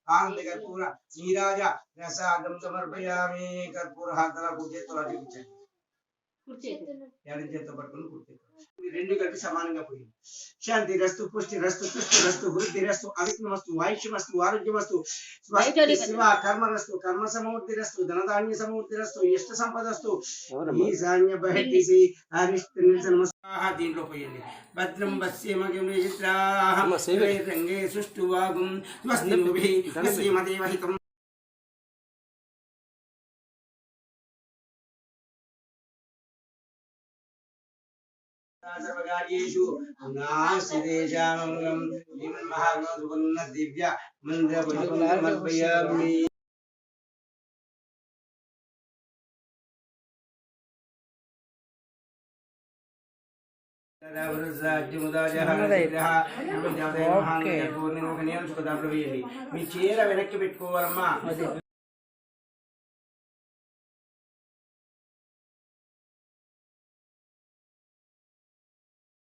ఆనంద కర్పూర నీరాజ రసాగం సమర్పయామి. కర్పూర హాతల పూజేతో చూపించండి. ఎడం చేతితో పట్టుకుని పూర్తి రెండు కలిపి సమానంగా పోయింది. శాంతి రస్తు, పుష్టి రస్తు, తుష్టి రస్తు, వృద్ధి రస్తు, అవిఘ్నమస్తు, ఆయుష్యమస్తు, ఆరోగ్యమస్తు, స్వస్తి శివ కర్మరస్తు, కర్మ సమూర్తి రస్తు, ధనధాన్య సమూర్తి రస్తు, ఇష్ట సంపదస్తు, ఈశాన్య బహిర్దిశి నమస్కార. దీంట్లో పోయండి. భద్రం పశ్యేమగిమ్రేజిత్రాహం రంగే సుష్టు వాగుం స్వస్తి శ్రీమదేవహితం. सर्वकार्येषु नास्तिदेशामङ्गलं श्रीमन्महागणपतिं दिव्य मन्त्रपुष्पमर्पयामि. మీ చీర వెనక్కి పెట్టుకోవాలమ్మా.